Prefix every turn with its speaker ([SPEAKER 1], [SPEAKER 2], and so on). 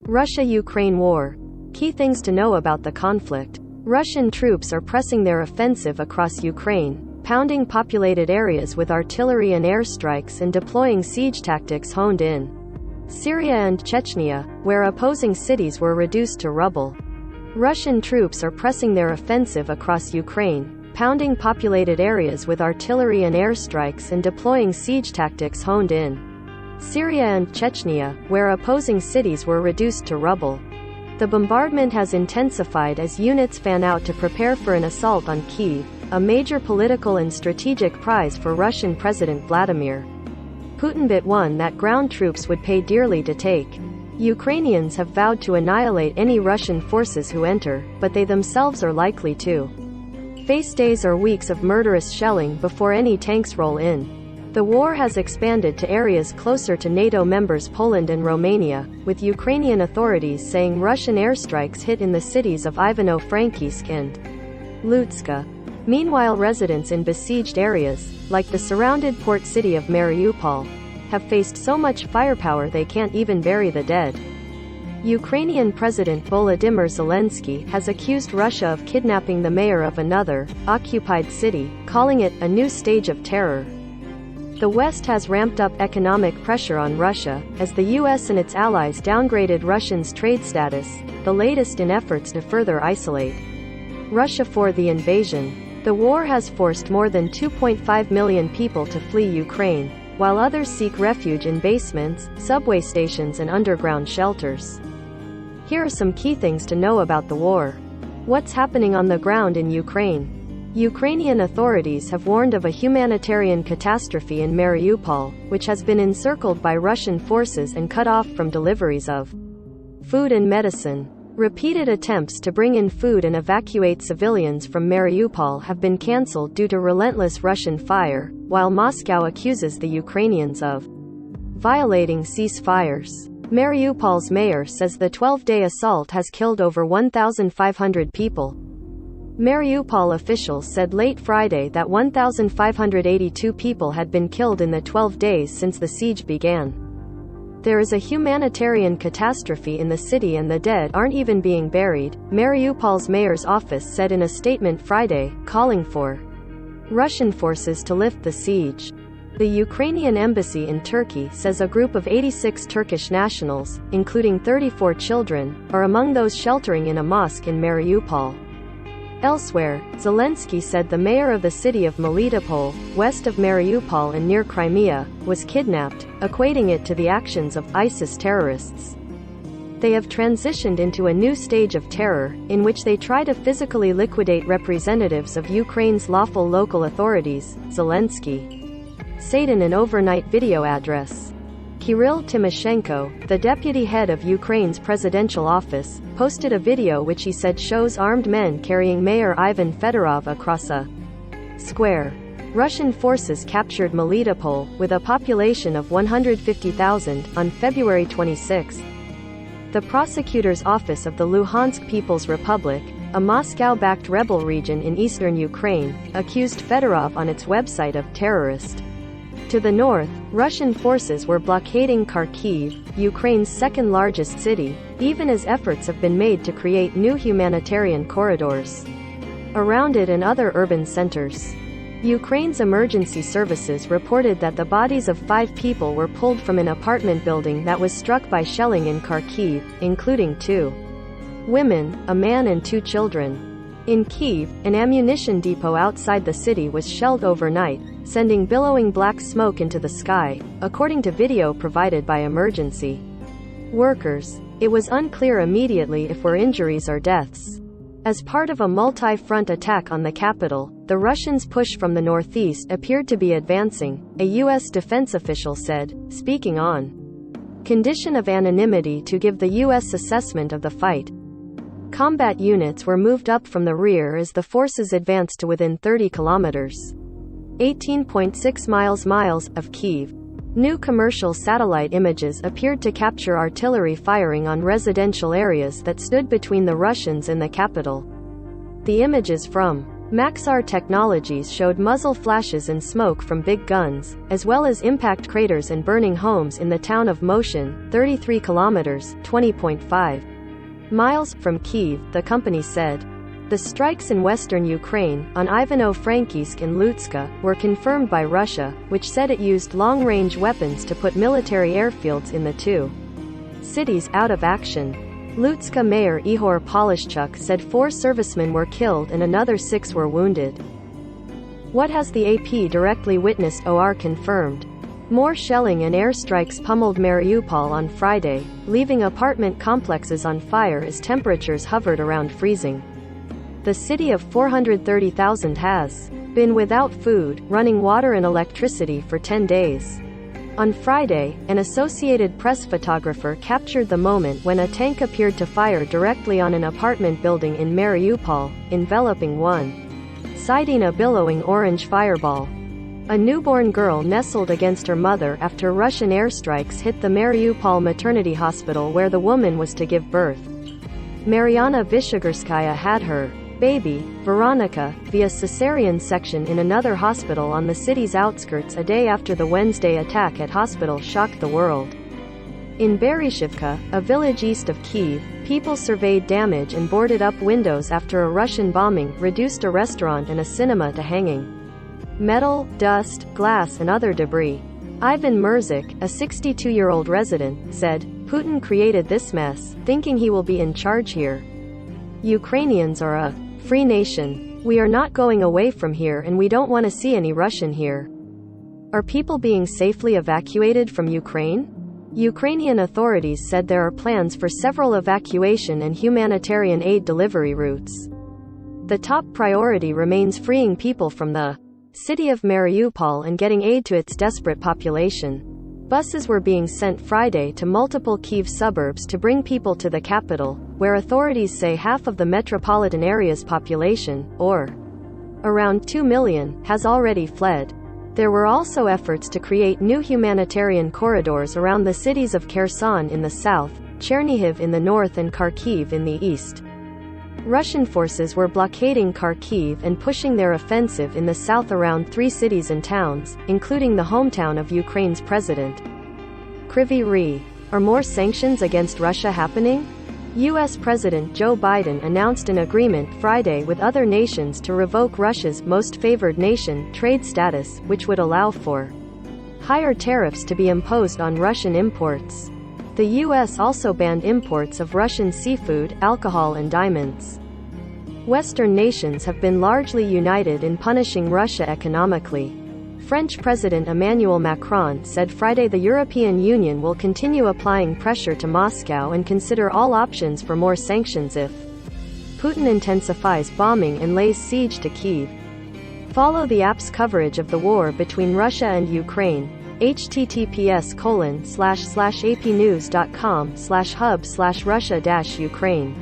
[SPEAKER 1] Russia-Ukraine war. Key things to know about the conflict. Russian troops are pressing their offensive across Ukraine, pounding populated areas with artillery and airstrikes and deploying siege tactics honed in Syria and Chechnya, where opposing cities were reduced to rubble. Russian troops are pressing their offensive across Ukraine, pounding populated areas with artillery and airstrikes and deploying siege tactics honed in Syria and Chechnya, where opposing cities were reduced to rubble. The bombardment has intensified as units fan out to prepare for an assault on Kyiv, a major political and strategic prize for Russian President Vladimir Putin, but one that ground troops would pay dearly to take. Ukrainians have vowed to annihilate any Russian forces who enter, but they themselves are likely to face days or weeks of murderous shelling before any tanks roll in. The war has expanded to areas closer to NATO members Poland and Romania, with Ukrainian authorities saying Russian airstrikes hit in the cities of Ivano-Frankivsk and Lutska. Meanwhile, residents in besieged areas, like the surrounded port city of Mariupol, have faced so much firepower they can't even bury the dead. Ukrainian President Volodymyr Zelensky has accused Russia of kidnapping the mayor of another, occupied city, calling it a new stage of terror. The West has ramped up economic pressure on Russia, as the US and its allies downgraded Russia's trade status, the latest in efforts to further isolate Russia for the invasion. The war has forced more than 2.5 million people to flee Ukraine, while others seek refuge in basements, subway stations and underground shelters. Here are some key things to know about the war. What's happening on the ground in Ukraine? Ukrainian authorities have warned of a humanitarian catastrophe in Mariupol, which has been encircled by Russian forces and cut off from deliveries of food and medicine. Repeated attempts to bring in food and evacuate civilians from Mariupol have been cancelled due to relentless Russian fire, while Moscow accuses the Ukrainians of violating ceasefires. Mariupol's mayor says the 12-day assault has killed over 1,500 people. Mariupol officials said late Friday that 1,582 people had been killed in the 12 days since the siege began. There is a humanitarian catastrophe in the city and the dead aren't even being buried, Mariupol's mayor's office said in a statement Friday, calling for Russian forces to lift the siege. The Ukrainian embassy in Turkey says a group of 86 Turkish nationals, including 34 children, are among those sheltering in a mosque in Mariupol. Elsewhere, Zelensky said the mayor of the city of Melitopol, west of Mariupol and near Crimea, was kidnapped, equating it to the actions of ISIS terrorists. They have transitioned into a new stage of terror, in which they try to physically liquidate representatives of Ukraine's lawful local authorities, Zelensky said in an overnight video address. Kirill Tymoshenko, the deputy head of Ukraine's presidential office, posted a video which he said shows armed men carrying Mayor Ivan Fedorov across a square. Russian forces captured Melitopol, with a population of 150,000, on February 26. The prosecutor's office of the Luhansk People's Republic, a Moscow-backed rebel region in eastern Ukraine, accused Fedorov on its website of terrorist. To the north, Russian forces were blockading Kharkiv, Ukraine's second-largest city, even as efforts have been made to create new humanitarian corridors around it and other urban centers. Ukraine's emergency services reported that the bodies of 5 people were pulled from an apartment building that was struck by shelling in Kharkiv, including 2 women, a man and 2 children. In Kyiv, an ammunition depot outside the city was shelled overnight, sending billowing black smoke into the sky, according to video provided by emergency workers. It was unclear immediately if were injuries or deaths. As part of a multi-front attack on the capital, the Russians' push from the northeast appeared to be advancing, a U.S. defense official said, speaking on condition of anonymity to give the U.S. assessment of the fight. Combat units were moved up from the rear as the forces advanced to within 30 kilometers. 18.6 miles of Kyiv. New commercial satellite images appeared to capture artillery firing on residential areas that stood between the Russians and the capital. The images from Maxar Technologies showed muzzle flashes and smoke from big guns, as well as impact craters and burning homes in the town of Moshin, 33 kilometers (20.5 miles) from Kyiv, the company said. The strikes in western Ukraine, on Ivano-Frankivsk and Lutska, were confirmed by Russia, which said it used long-range weapons to put military airfields in the two cities out of action. Lutska Mayor Ihor Polishchuk said 4 servicemen were killed and another 6 were wounded. What has the AP directly witnessed or confirmed? More shelling and airstrikes pummeled Mariupol on Friday, leaving apartment complexes on fire as temperatures hovered around freezing. The city of 430,000 has been without food, running water and electricity for 10 days. On Friday, an Associated Press photographer captured the moment when a tank appeared to fire directly on an apartment building in Mariupol, enveloping one, citing a billowing orange fireball. A newborn girl nestled against her mother after Russian airstrikes hit the Mariupol maternity hospital where the woman was to give birth. Mariana Vyshegorskaya had her baby, Veronica, via cesarean section in another hospital on the city's outskirts a day after the Wednesday attack at hospital shocked the world. In Bereshivka, a village east of Kyiv, people surveyed damage and boarded up windows after a Russian bombing reduced a restaurant and a cinema to hanging. Metal, dust, glass and other debris. Ivan Murzik, a 62-year-old resident, said, "Putin created this mess, thinking he will be in charge here. Ukrainians are a free nation. We are not going away from here and we don't want to see any Russian here." Are people being safely evacuated from Ukraine? Ukrainian authorities said there are plans for several evacuation and humanitarian aid delivery routes. The top priority remains freeing people from the city of Mariupol and getting aid to its desperate population. Buses were being sent Friday to multiple Kyiv suburbs to bring people to the capital, where authorities say half of the metropolitan area's population, or around 2 million, has already fled. There were also efforts to create new humanitarian corridors around the cities of Kherson in the south, Chernihiv in the north and Kharkiv in the east. Russian forces were blockading Kharkiv and pushing their offensive in the south around 3 cities and towns, including the hometown of Ukraine's president. Kryvyi Rih. Are more sanctions against Russia happening? U.S. President Joe Biden announced an agreement Friday with other nations to revoke Russia's most favored nation trade status, which would allow for higher tariffs to be imposed on Russian imports. The U.S. also banned imports of Russian seafood, alcohol and diamonds. Western nations have been largely united in punishing Russia economically. French President Emmanuel Macron said Friday the European Union will continue applying pressure to Moscow and consider all options for more sanctions if Putin intensifies bombing and lays siege to Kyiv. Follow the app's coverage of the war between Russia and Ukraine. https://apnews.com/hub/Russia-Ukraine